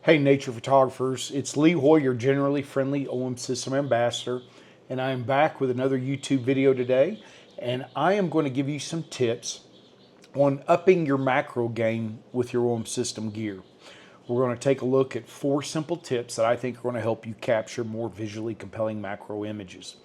Hey nature photographers, it's Lee Hoy, your generally friendly OM system ambassador, and I am back with another YouTube video today, and I am going to give you some tips on upping your macro game with your OM system gear. We're going to take a look at 4 simple tips that I think are going to help you capture more visually compelling macro images.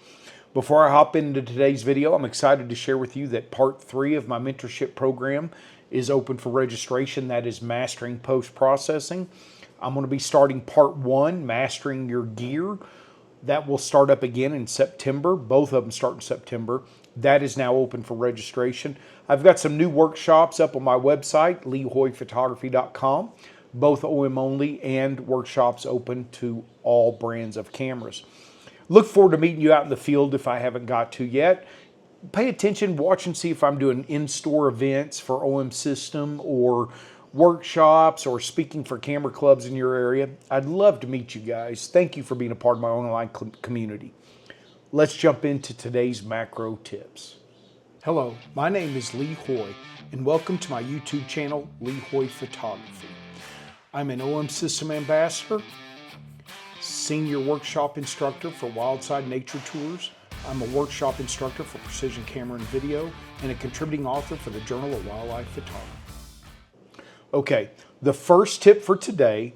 Before I hop into today's video, I'm excited to share with you that part 3 of my mentorship program is open for registration. That is Mastering Post-Processing. I'm going to be starting part 1, Mastering Your Gear. That will start up again in September. Both of them start in September. That is now open for registration. I've got some new workshops up on my website, leehoyphotography.com. Both OM only and workshops open to all brands of cameras. Look forward to meeting you out in the field if I haven't got to yet. Pay attention, watch and see if I'm doing in-store events for OM system or workshops or speaking for camera clubs in your area. I'd love to meet you guys. Thank you for being a part of my online community. Let's jump into today's macro tips. Hello, my name is Lee Hoy, and welcome to my YouTube channel, Lee Hoy Photography. I'm an OM system ambassador, senior workshop instructor for Wildside Nature Tours. I'm a workshop instructor for Precision Camera and Video, and a contributing author for the Journal of Wildlife Photography. Okay, the first tip for today,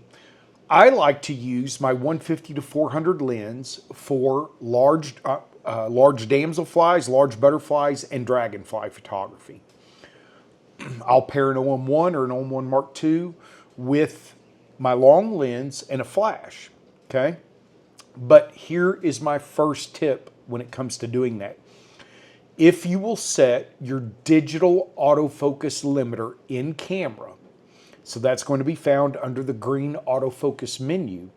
I like to use my 150 to 400 lens for large damselflies, large butterflies, and dragonfly photography. I'll pair an OM1 or an OM1 Mark II with my long lens and a flash, okay? But here is my first tip when it comes to doing that. If you will set your digital autofocus limiter in camera, so that's going to be found under the green autofocus menu,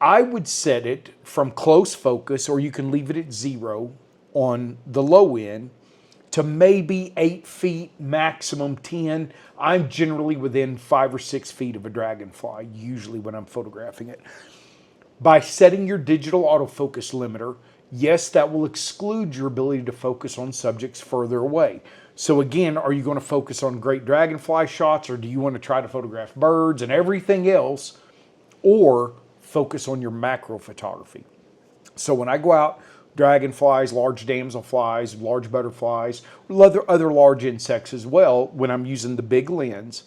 I would set it from close focus, or you can leave it at 0 on the low end, to maybe 8 feet, maximum 10. I'm generally within 5 or 6 feet of a dragonfly, usually when I'm photographing it. By setting your digital autofocus limiter, yes, that will exclude your ability to focus on subjects further away. So again, are you going to focus on great dragonfly shots, or do you want to try to photograph birds and everything else, or focus on your macro photography? So when I go out, dragonflies, large damselflies, large butterflies, other large insects as well, when I'm using the big lens,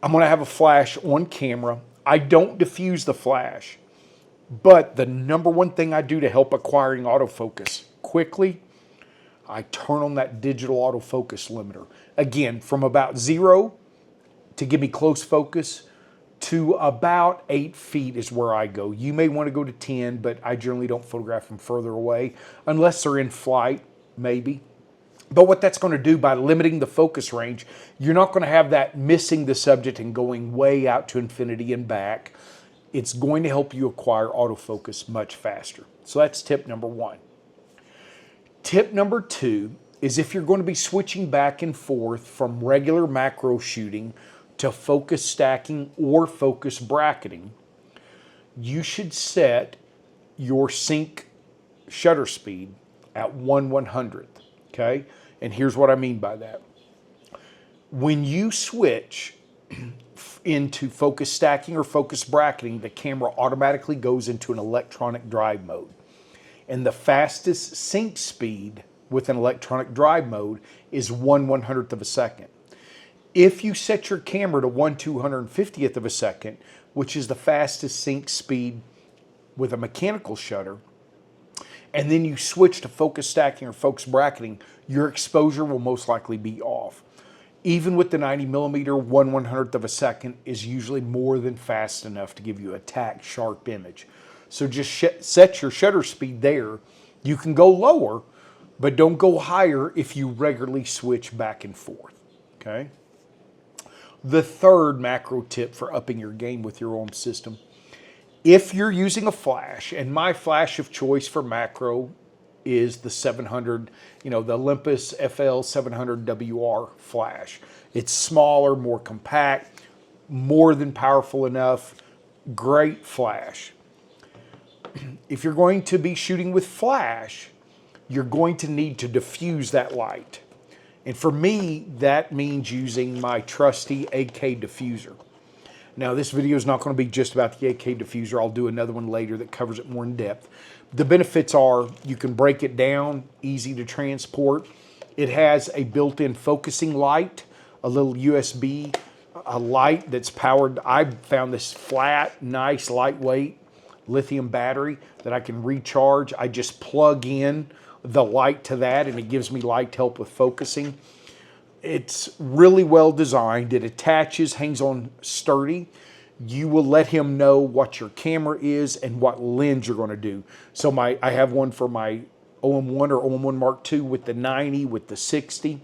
I'm going to have a flash on camera. I don't diffuse the flash, but the number one thing I do to help acquiring autofocus quickly, I turn on that digital autofocus limiter. Again, from about 0 to give me close focus to about 8 feet is where I go. You may want to go to 10, but I generally don't photograph them further away unless they're in flight, maybe. But what that's going to do by limiting the focus range, you're not going to have that missing the subject and going way out to infinity and back. It's going to help you acquire autofocus much faster. So that's tip number 1. Tip number 2 is if you're going to be switching back and forth from regular macro shooting to focus stacking or focus bracketing, you should set your sync shutter speed at 1/100th, okay? And here's what I mean by that. When you switch into focus stacking or focus bracketing, the camera automatically goes into an electronic drive mode. And the fastest sync speed with an electronic drive mode is 1/100th of a second. If you set your camera to 1/250th of a second, which is the fastest sync speed with a mechanical shutter, and then you switch to focus stacking or focus bracketing, your exposure will most likely be off. Even with the 90mm, 1/100th of a second is usually more than fast enough to give you a tack sharp image. So just set your shutter speed there. You can go lower, but don't go higher if you regularly switch back and forth, okay? The third macro tip for upping your game with your OM system, if you're using a flash, and my flash of choice for macro is the 700, the Olympus FL 700 WR flash. It's smaller, more compact, more than powerful enough, great flash. If you're going to be shooting with flash, you're going to need to diffuse that light. And for me, that means using my trusty AK diffuser. Now, this video is not going to be just about the AK diffuser. I'll do another one later that covers it more in depth. The benefits are you can break it down, easy to transport. It has a built-in focusing light, a little USB light that's powered. I found this flat, nice, lightweight lithium battery that I can recharge. I just plug in the light to that and it gives me light to help with focusing. It's really well designed. It attaches, hangs on sturdy. You will let him know what your camera is and what lens you're going to do. So I have one for my OM1 or OM1 Mark II with the 90, with the 60.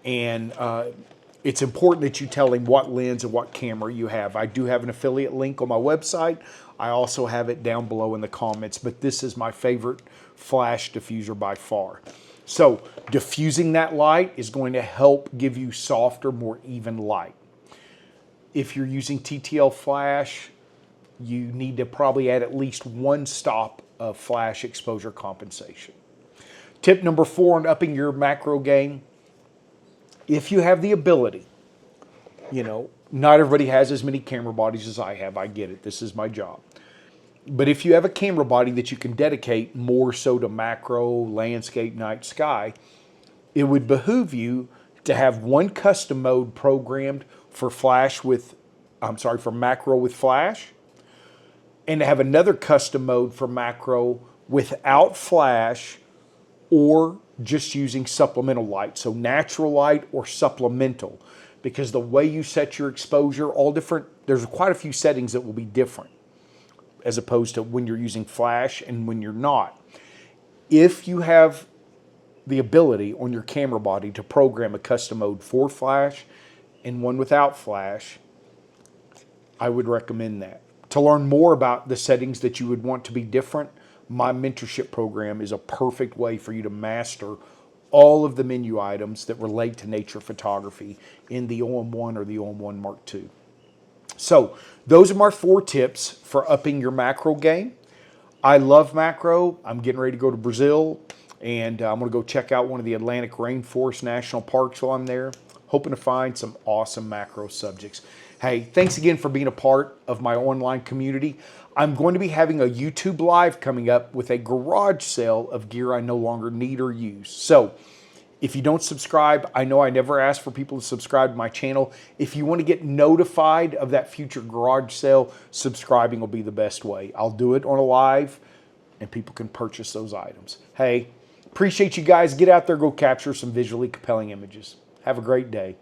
And it's important that you tell him what lens and what camera you have. I do have an affiliate link on my website. I also have it down below in the comments, but this is my favorite flash diffuser by far. So diffusing that light is going to help give you softer, more even light. If you're using TTL flash, you need to probably add at least one stop of flash exposure compensation. Tip number 4 on upping your macro game, if you have the ability, not everybody has as many camera bodies as I have. I get it. This is my job. But if you have a camera body that you can dedicate more so to macro, landscape, night sky, it would behoove you to have one custom mode programmed for for macro with flash, and to have another custom mode for macro without flash or just using supplemental light. So natural light or supplemental, because the way you set your exposure, there's quite a few settings that will be different as opposed to when you're using flash and when you're not. If you have the ability on your camera body to program a custom mode for flash and one without flash, I would recommend that. To learn more about the settings that you would want to be different, my mentorship program is a perfect way for you to master all of the menu items that relate to nature photography in the OM1 or the OM1 Mark II. So those are my 4 tips for upping your macro game. I love macro. I'm getting ready to go to Brazil, and I'm going to go check out one of the Atlantic Rainforest National Parks while I'm there, hoping to find some awesome macro subjects. Hey, thanks again for being a part of my online community. I'm going to be having a YouTube live coming up with a garage sale of gear I no longer need or use. So if you don't subscribe, I know I never ask for people to subscribe to my channel. If you want to get notified of that future garage sale, subscribing will be the best way. I'll do it on a live and people can purchase those items. Hey, appreciate you guys. Get out there, go capture some visually compelling images. Have a great day.